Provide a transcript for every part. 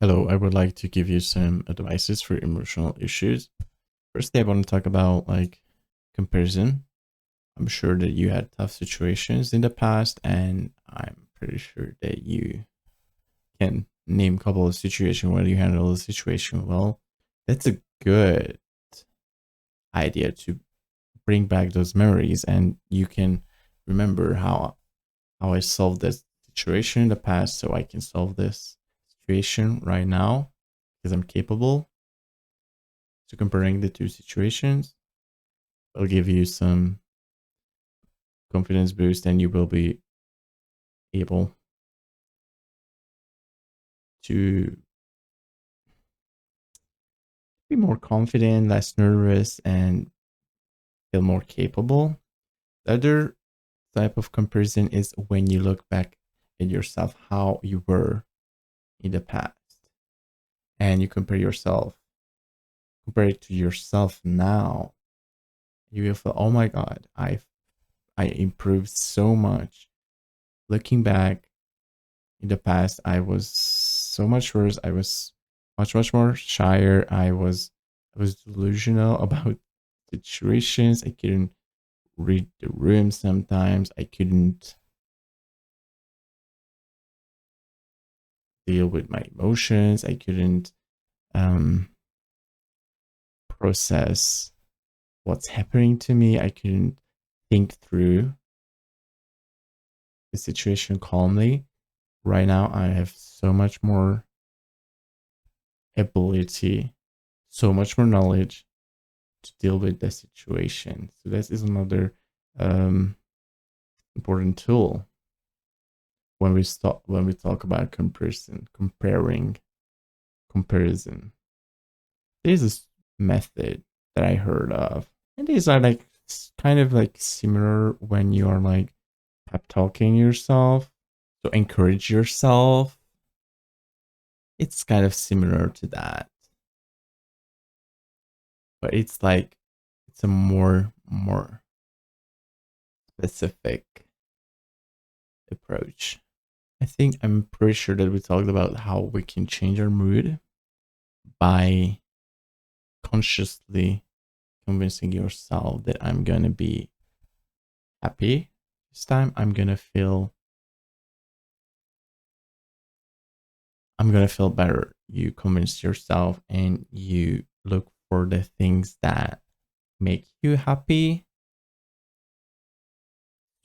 Hello, I would like to give you some advices for emotional issues. Firstly, I want to talk about comparison. I'm sure that you had tough situations in the past, and I'm pretty sure that you can name a couple of situations where you handle the situation well. That's a good idea to bring back those memories, and you can remember how I solved this situation in the past, so I can solve this situation right now because I'm capable. So comparing the two situations will give you some confidence boost, and you will be able to be more confident, less nervous, and feel more capable. The other type of comparison is when you look back at yourself, how you were in the past, and you compare it to yourself now. You will feel, oh my god, I improved so much. Looking back in the past, I was so much worse. I was much more shyer. I was delusional about situations. I couldn't read the room sometimes. I couldn't deal with my emotions. I couldn't um, process what's happening to me. I couldn't think through the situation calmly. Right now, I have so much more ability, so much more knowledge to deal with the situation. So this is another um, important tool when we talk about comparison. There's this method that I heard of, and these are like kind of like similar when you are like pep talking yourself. So encourage yourself. It's kind of similar to that, but it's a more specific approach. I think I'm pretty sure that we talked about how we can change our mood by consciously convincing yourself that I'm gonna be happy this time. I'm gonna feel better. You convince yourself and you look for the things that make you happy.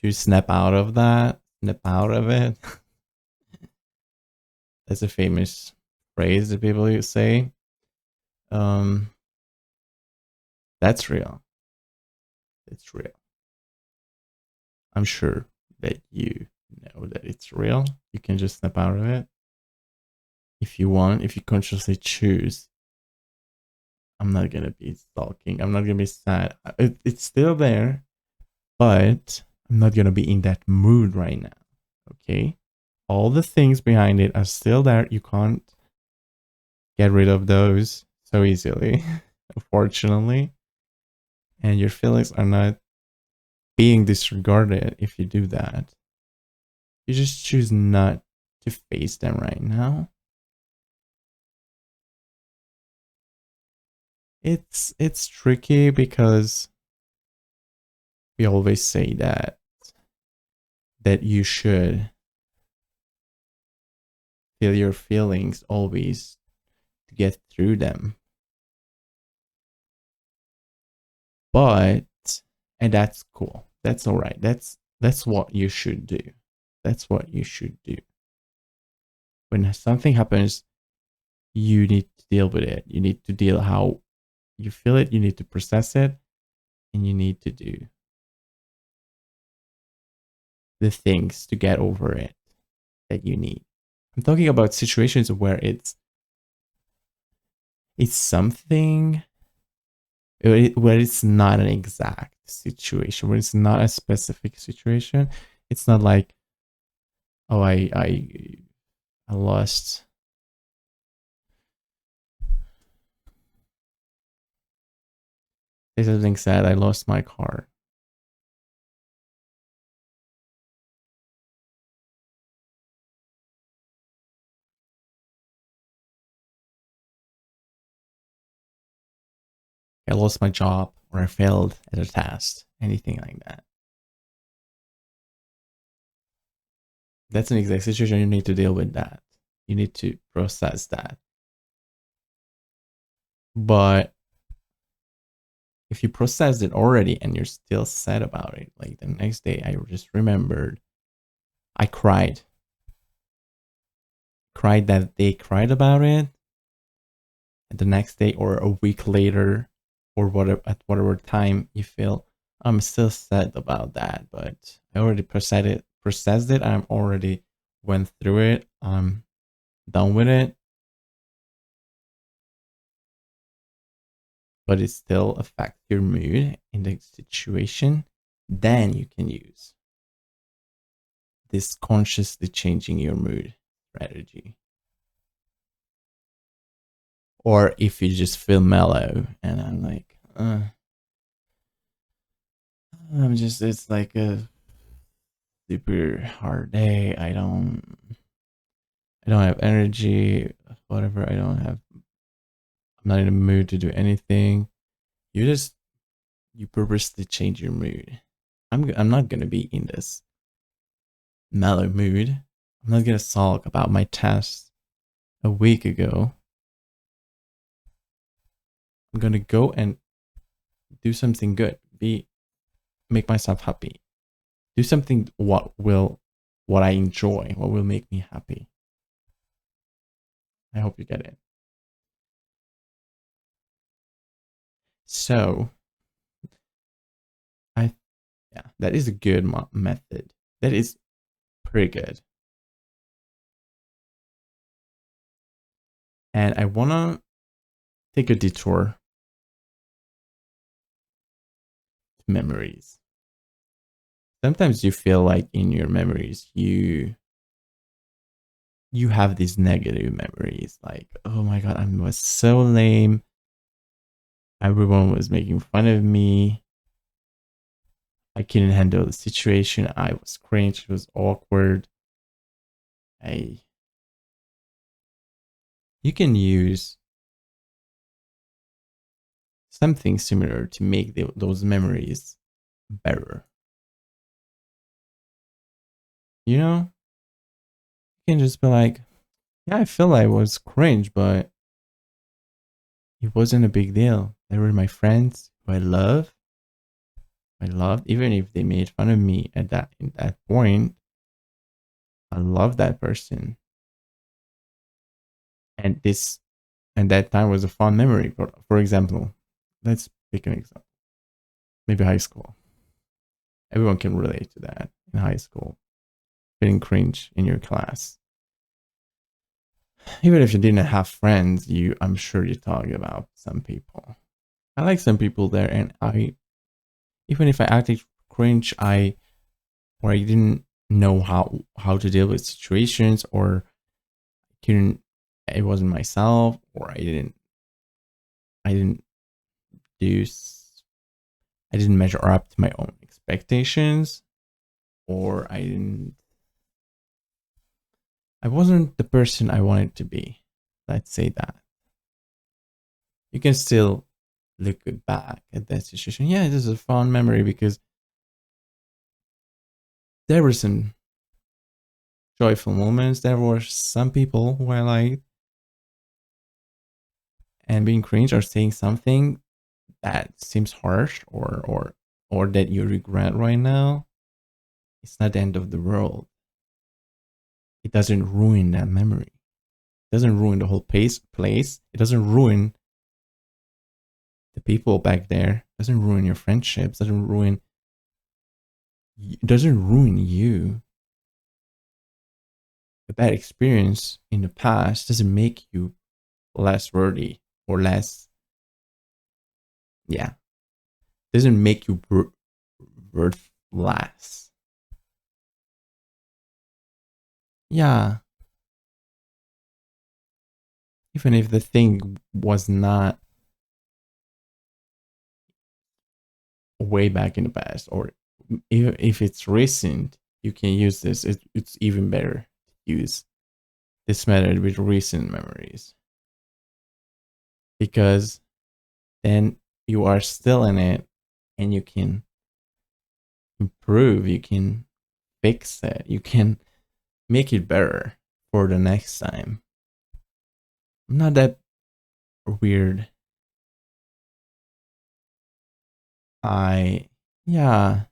You snap out of it. That's a famous phrase that people say. Um, that's real. It's real. I'm sure that you know that it's real. You can just snap out of it if you want, if you consciously choose. I'm not gonna be sulking. I'm not gonna be sad. It's still there, but I'm not gonna be in that mood right now. Okay? All the things behind it are still there. You can't get rid of those so easily, unfortunately. And your feelings are not being disregarded if you do that. You just choose not to face them right now. It's tricky because we always say that you should feel your feelings always to get through them. But and that's cool. That's all right. That's what you should do. That's what you should do. When something happens, you need to deal with it. You need to deal how you feel it, you need to process it, and you need to do the things to get over it that you need. I'm talking about situations where it's something where it's not an exact situation, where it's not a specific situation. It's not like, oh, I lost. There's something sad. I lost my car. I lost my job or I failed at a test, anything like that. That's an exact situation. You need to deal with that. You need to process that. But if you processed it already and you're still sad about it, like the next day, I just remembered I cried that they cried about it, and the next day or a week later or whatever, at whatever time you feel, I'm still sad about that, but I already processed it. I'm already went through it. I'm done with it, but it still affects your mood in the situation. Then you can use this consciously changing your mood strategy. Or if you just feel mellow and I'm like, it's like a super hard day. I don't have energy, whatever. I'm not in the mood to do anything. You purposely change your mood. I'm not gonna be in this mellow mood. I'm not gonna sulk about my test a week ago. I'm gonna go and do something good. Make myself happy. Do something what I enjoy, what will make me happy. I hope you get it. So, yeah, that is a good method. That is pretty good. And I wanna take a detour to memories. Sometimes you feel like in your memories you have these negative memories, like, oh my god, I was so lame. Everyone was making fun of me. I couldn't handle the situation. I was cringe. It was awkward. You can use something similar to make those memories better. You know, you can just be like, yeah, I feel I was cringe, but it wasn't a big deal. They were my friends who I love. I loved, even if they made fun of me in that point. I love that person, and that time was a fun memory. For example, let's pick an example. Maybe high school. Everyone can relate to that in high school. Feeling cringe in your class. Even if you didn't have friends, I'm sure you talk about some people. I like some people there, and even if I acted cringe, I didn't know how to deal with situations, or couldn't, it wasn't myself, or I didn't do I didn't measure up to my own expectations, or I wasn't the person I wanted to be. Let's say that. You can still look back at that situation. Yeah, this is a fun memory because there were some joyful moments. There were some people who I liked, and being cringe or saying something that seems harsh or that you regret right now, it's not the end of the world. It doesn't ruin that memory. It doesn't ruin the whole place. It doesn't ruin the people back there. It doesn't ruin your friendships. It doesn't ruin you. A bad experience in the past doesn't make you less worthy or less, yeah, doesn't make you worth less. Yeah. Even if the thing was not way back in the past, or if it's recent, you can use this. It's even better to use this method with recent memories, because then you are still in it and you can improve, you can fix it, you can make it better for the next time. I'm not that weird. Yeah,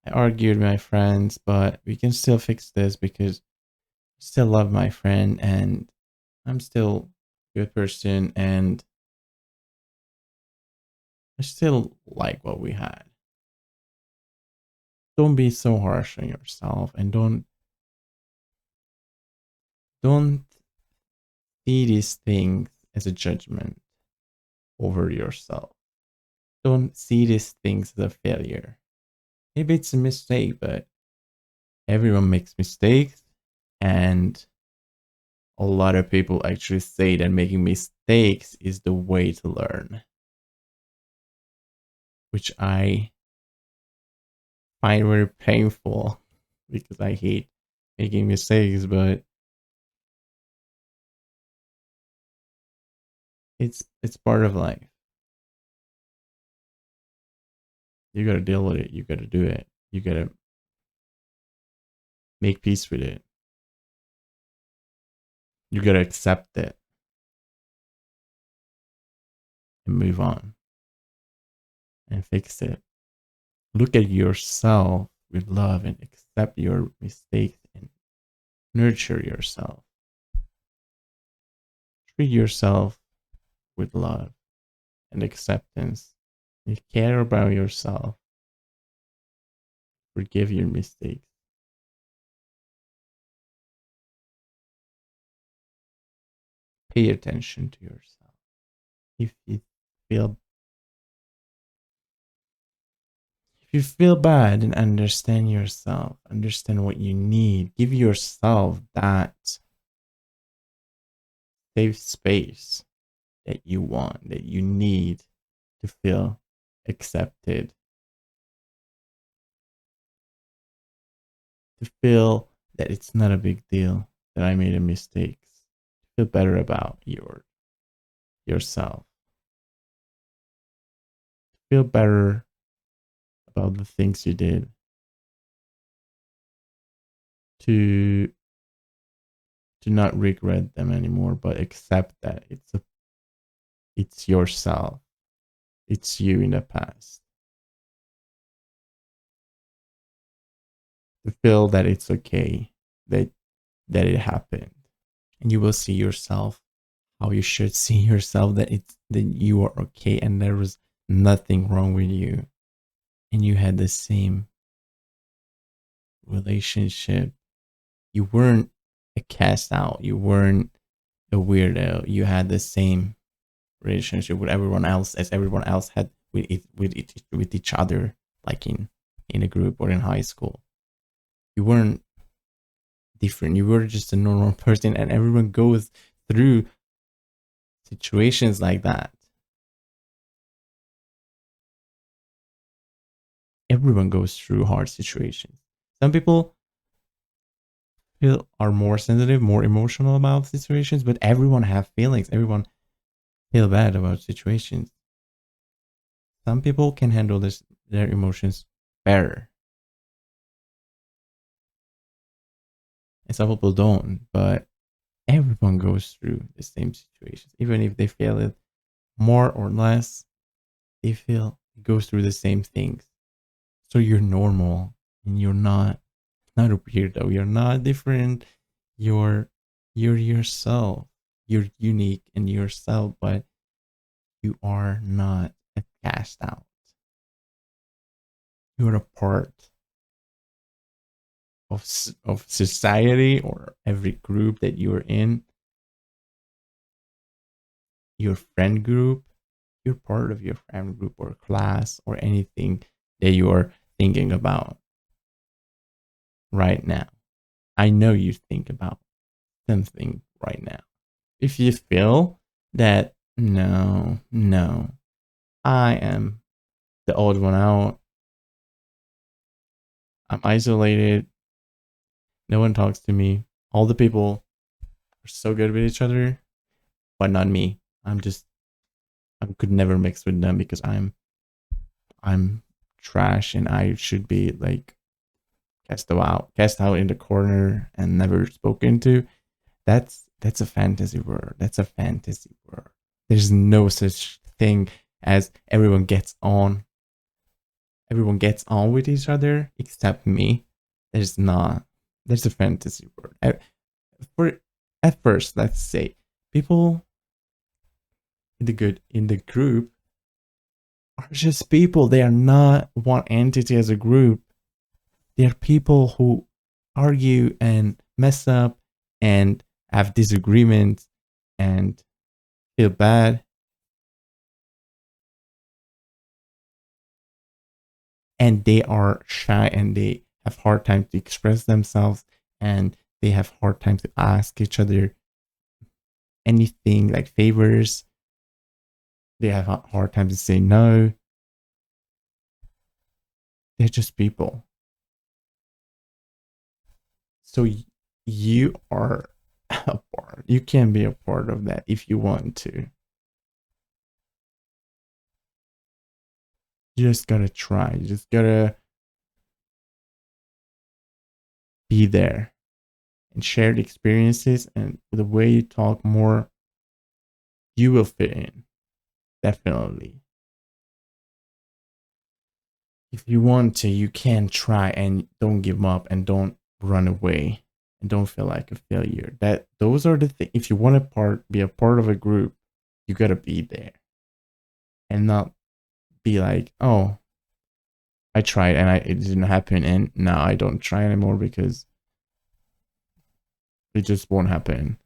I argued with my friends, but we can still fix this because I still love my friend and I'm still a good person and I still like what we had. Don't be so harsh on yourself and don't see these things as a judgment over yourself. Don't see these things as a failure. Maybe it's a mistake, but everyone makes mistakes, and a lot of people actually say that making mistakes is the way to learn, which I find very painful because I hate making mistakes, but it's part of life. You gotta deal with it. You gotta do it. You gotta make peace with it. You gotta accept it and move on and fix it. Look at yourself with love and accept your mistakes and nurture yourself. Treat yourself with love and acceptance. You care about yourself. Forgive your mistakes. Pay attention to yourself. If you feel bad, then understand yourself. Understand what you need. Give yourself that safe space that you want, that you need to feel accepted, to feel that it's not a big deal that I made a mistake. Feel better about yourself. Feel better about the things you did. To not regret them anymore, but accept that it's yourself. It's you in the past. To feel that it's okay that it happened. And you will see yourself how you should see yourself, that you are okay and there was nothing wrong with you. And you had the same relationship. You weren't a cast out. You weren't a weirdo. You had the same relationship with everyone else as everyone else had with each other, like in a group or in high school. You weren't different. You were just a normal person, and everyone goes through situations like that. Everyone goes through hard situations. Some people are more sensitive, more emotional about situations, but everyone have feelings. Everyone feel bad about situations. Some people can handle their emotions better, and some people don't. But everyone goes through the same situations, even if they feel it more or less. They feel it goes through the same things. So you're normal, and you're not a weirdo. You're not different. You're yourself. You're unique in yourself, but you are not a cast out. You're a part of society or every group that you're in. Your friend group, you're part of your friend group or class or anything that you're thinking about right now. I know you think about something right now. If you feel that no, I am the odd one out, I'm isolated, no one talks to me, all the people are so good with each other, but not me. I'm just I could never mix with them because I'm trash and I should be like cast out in the corner and never spoken to. That's a fantasy world. That's a fantasy world. There's no such thing as everyone gets on with each other except me. There's not. There's a fantasy world. For at first, let's say people in the group are just people. They are not one entity as a group. They are people who argue and mess up and have disagreements and feel bad. And they are shy and they have hard time to express themselves and they have hard time to ask each other anything like favors. They have a hard time to say no. They're just people. So you are a part. You can be a part of that if you want to. You just gotta try. You just gotta be there and share the experiences. And the way you talk more, you will fit in. Definitely. If you want to, you can try and don't give up and don't run away and don't feel like a failure. Those are the things. If you want to be a part of a group, you gotta be there and not be like, oh, I tried and it didn't happen, and now I don't try anymore because it just won't happen.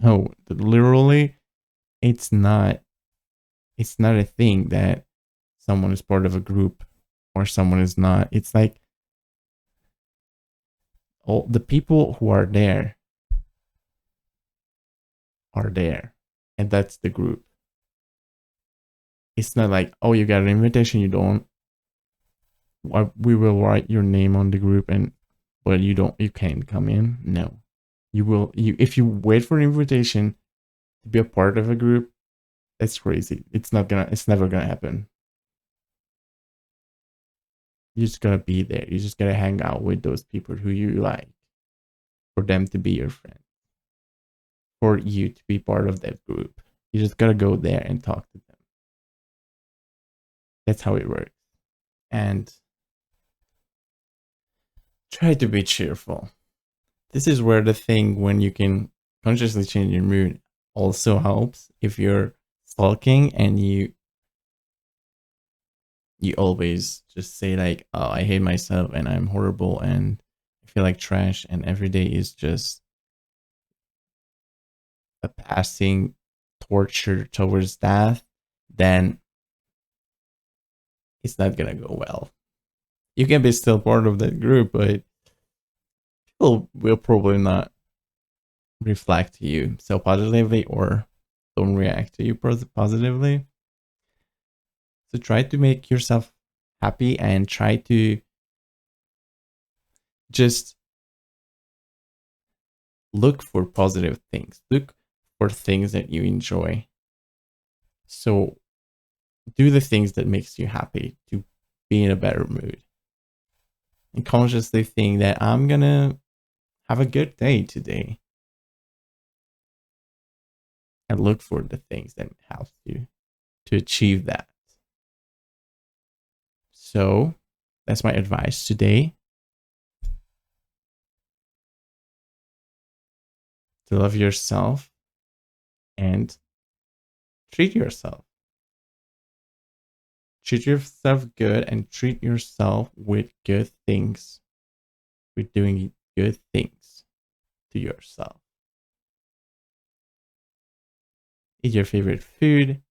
No, literally, it's not. It's not a thing that someone is part of a group or someone is not. It's like all the people who are there, and that's the group. It's not like, oh, you got an invitation, you don't. We will write your name on the group, and but you can't come in. No, you will. You if you wait for an invitation to be a part of a group, that's crazy. It's never gonna happen. You just gotta be there. You just gotta hang out with those people who you like, for them to be your friend, for you to be part of that group. You just gotta go there and talk to them. That's how it works. And try to be cheerful. This is where the thing when you can consciously change your mood also helps. If you're sulking and you always just say like, oh, I hate myself and I'm horrible and I feel like trash and every day is just a passing torture towards death, then it's not gonna go well. You can be still part of that group, but people will probably not reflect to you so positively or don't react to you positively. So try to make yourself happy and try to just look for positive things. Look for things that you enjoy. So do the things that makes you happy to be in a better mood. And consciously think that I'm gonna have a good day today. And look for the things that help you to achieve that. So that's my advice today. To love yourself and treat yourself. Treat yourself good and treat yourself with good things. With doing good things to yourself. Eat your favorite food.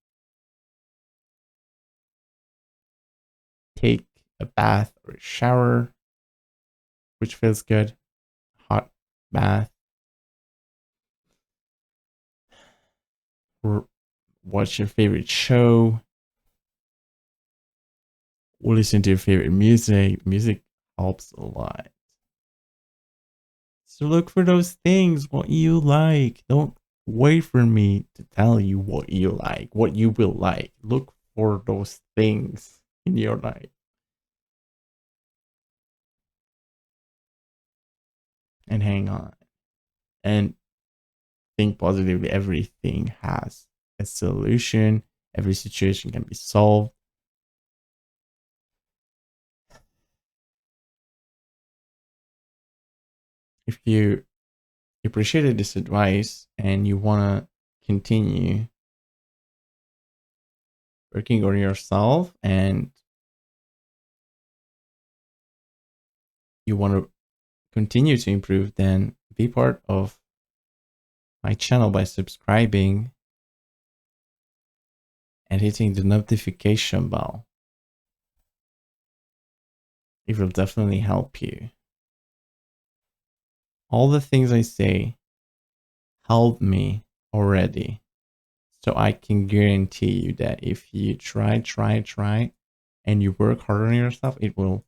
Take a bath or a shower, which feels good. Hot bath. Or watch your favorite show. Or listen to your favorite music. Music helps a lot. So look for those things, what you like. Don't wait for me to tell you what you like, what you will like. Look for those things in your life. And hang on. And think positively. Everything has a solution. Every situation can be solved. If you appreciated this advice and you want to continue working on yourself and you want to continue to improve, then be part of my channel by subscribing and hitting the notification bell. It will definitely help you. All the things I say help me already. So I can guarantee you that if you try, and you work hard on yourself, it will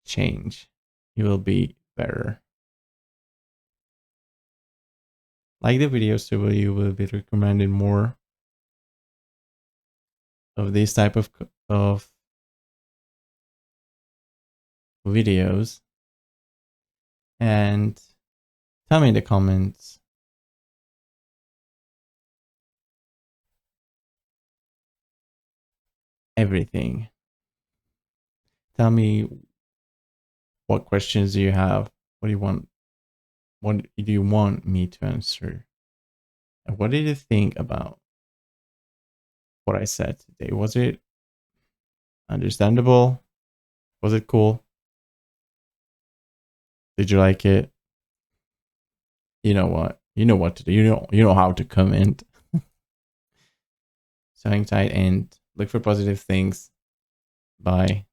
change. You will be better. Like the video so you will be recommended more of these type of videos. And tell me in the comments everything. Tell me what questions do you have? What do you want? What do you want me to answer? And what did you think about what I said today? Was it understandable? Was it cool? Did you like it? You know what? You know what to do. You know how to comment. So hang tight and look for positive things. Bye.